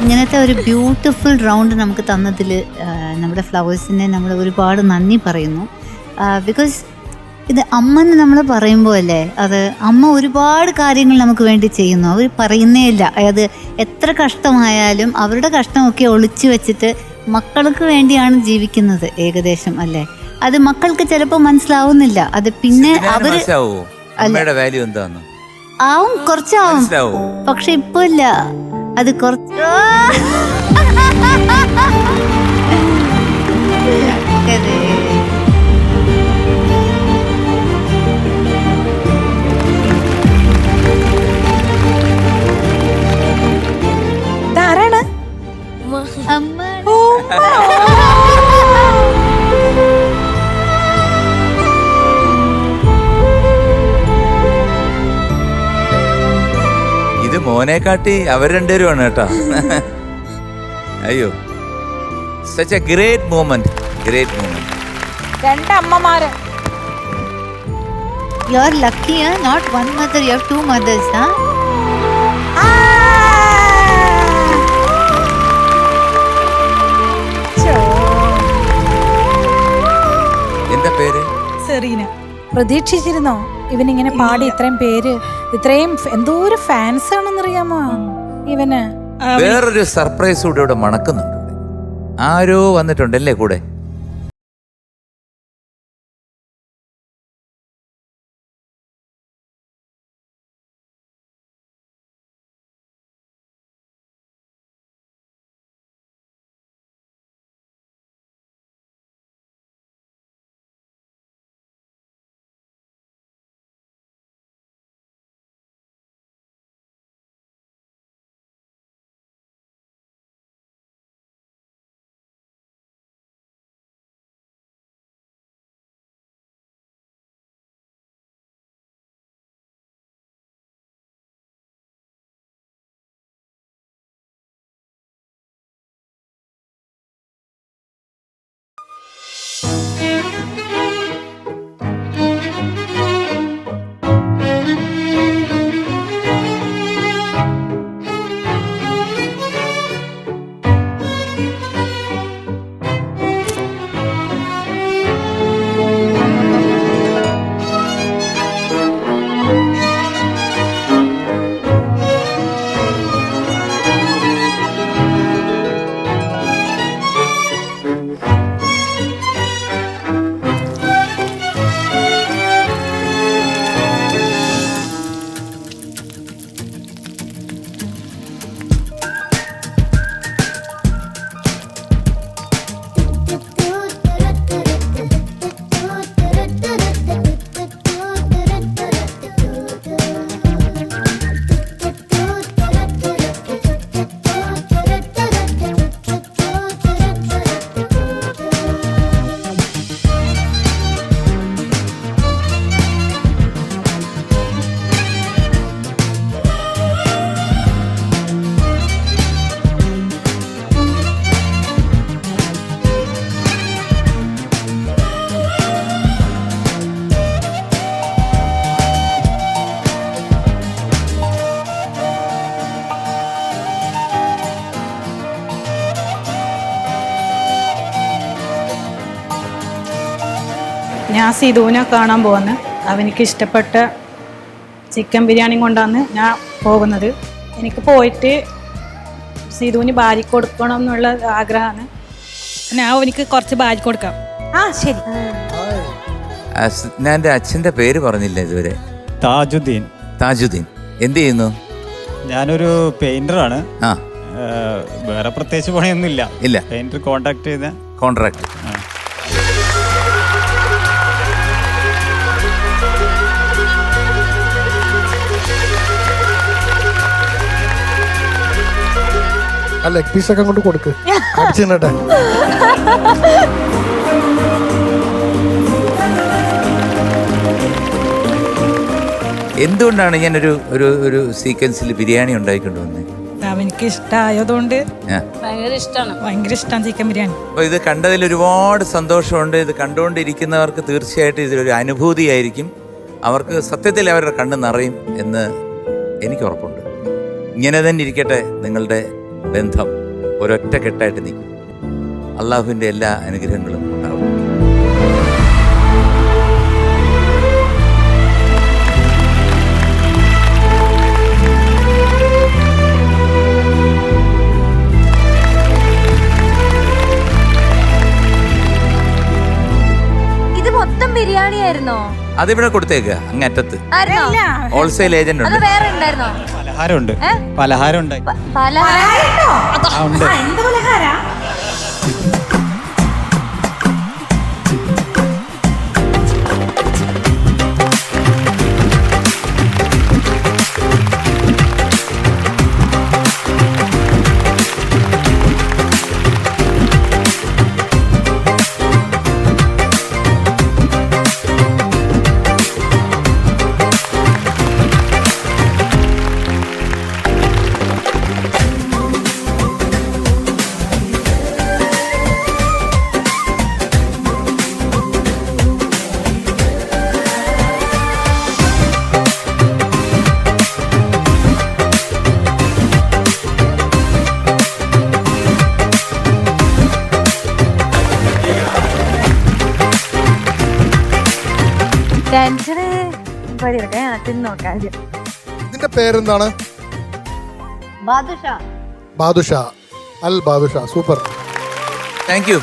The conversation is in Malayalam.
ഇങ്ങനത്തെ ഒരു ബ്യൂട്ടിഫുൾ റൗണ്ട് നമുക്ക് തന്നതിൽ നമ്മുടെ ഫ്ലവേഴ്സിനെ നമ്മൾ ഒരുപാട് നന്ദി പറയുന്നു. ബിക്കോസ് ഇത് അമ്മന്ന് നമ്മൾ പറയുമ്പോൾ അല്ലേ, അത് അമ്മ ഒരുപാട് കാര്യങ്ങൾ നമുക്ക് വേണ്ടി ചെയ്യുന്നു. അവർ പറയുന്നേ ഇല്ല. അത് എത്ര കഷ്ടമായാലും അവരുടെ കഷ്ടമൊക്കെ ഒളിച്ചു വെച്ചിട്ട് മക്കൾക്ക് വേണ്ടിയാണ് ജീവിക്കുന്നത് ഏകദേശം, അല്ലേ? അത് മക്കൾക്ക് ചിലപ്പോൾ മനസ്സിലാവുന്നില്ല. അത് പിന്നെ അവര് ആവും, കുറച്ചാവും, പക്ഷെ ഇപ്പൊ ഇല്ല. അത് കുറച്ച് ഇതാരാണ്? അമ്മ. ഇത് മോനെ കാട്ടി അവർ രണ്ടുപേരുമാണ് കേട്ടോ. അയ്യോ, such a great moment. രണ്ടമ്മമാര്. You are lucky, huh? Not one mother, you have two mothers, huh? എന്താ പേര്? സെറീന. പ്രതീക്ഷിച്ചിരുന്നോ ഇവനിങ്ങനെ പാടി ഇത്രയും പേര്, ഇത്രയും എന്തോരം ഫാൻസ് ആണെന്നറിയാമോ ഇവന്? വേറൊരു സർപ്രൈസ് കൂടെ ഇവിടെ മണക്കുന്നുണ്ട്. ആരോ വന്നിട്ടുണ്ടല്ലേ കൂടെ? ഞാൻ സിധുവിനെ കാണാൻ പോകുന്നത്. അവനിക്ക് ഇഷ്ടപ്പെട്ട ചിക്കൻ ബിരിയാണി കൊണ്ടാണ് ഞാൻ പോകുന്നത്. എനിക്ക് പോയിട്ട് സിധുവിന് ഭാര്യ കൊടുക്കണം എന്നുള്ള ആഗ്രഹമാണ്. ഞാൻ അവനിക്ക് കുറച്ച് ഭാര്യ കൊടുക്കാം. ആ ശരി. ഞാൻ എൻ്റെ അച്ഛൻ്റെ പേര് പറഞ്ഞില്ല ഇതുവരെ. താജുദ്ദീൻ. താജുദ്ദീൻ എന്ത് ചെയ്യുന്നു? ഞാനൊരു പെയിന്ററാണ്. ആ, വേറെ പ്രത്യേകിച്ച് പണിയൊന്നും ഇല്ല. ഇല്ല. പെയിന്റർ കോൺട്രാക്ട് ചെയ്ത കോൺട്രാക്ട്. ആ ലെഗ് പീസൊക്കെ അങ്ങോട്ട് കൊടുക്ക്, അടിച്ചു തിന്നട്ടെ. എന്തുകൊണ്ടാണ് ഞാൻ ഒരു സീക്വൻസിൽ ബിരിയാണി ഉണ്ടായിക്കൊണ്ട് വന്നത്? അവനിക്ക് ഇഷ്ടമായതുകൊണ്ട് ഭയങ്കര ഇഷ്ടമാണ് ചിക്കൻ ബിരിയാണി. അപ്പോൾ ഇത് കണ്ടതിൽ ഒരുപാട് സന്തോഷമുണ്ട്. ഇത് കണ്ടുകൊണ്ടിരിക്കുന്നവർക്ക് തീർച്ചയായിട്ടും ഇതിലൊരു അനുഭൂതിയായിരിക്കും. അവർക്ക് സത്യത്തിൽ അവരുടെ കണ്ണ് നിറയും എന്ന് എനിക്ക് ഉറപ്പുണ്ട്. ഇങ്ങനെ തന്നെ ഇരിക്കട്ടെ നിങ്ങളുടെ ബന്ധം ഒരൊറ്റ കെട്ടായിട്ട് നിൽക്കും. അള്ളാഹുവിൻ്റെ എല്ലാ അനുഗ്രഹങ്ങളും ഉണ്ടാവും. ഇത് മൊത്തം ബിരിയാണി ആയിരുന്നോ? അതിവിടെ കൊടുത്തേക്കുക അങ്ങറ്റത്ത്. ആയിരുന്നോ? ഹോൾസെയിൽ ഏജന്റ് അത് ഉണ്ട്. വേറെ ഉണ്ടായിരുന്നോ? പലഹാരമുണ്ട്. പലഹാരം ഉണ്ടായി. പലഹാരം ഉണ്ട്. ടെൻഷന് പരിവട്ടെ തിന്നോക്കാം. ഇതിന്റെ പേരെന്താണ്? ബാദുഷാ. ബാദുഷ. അൽ ബാദുഷ. സൂപ്പർ. Thank you.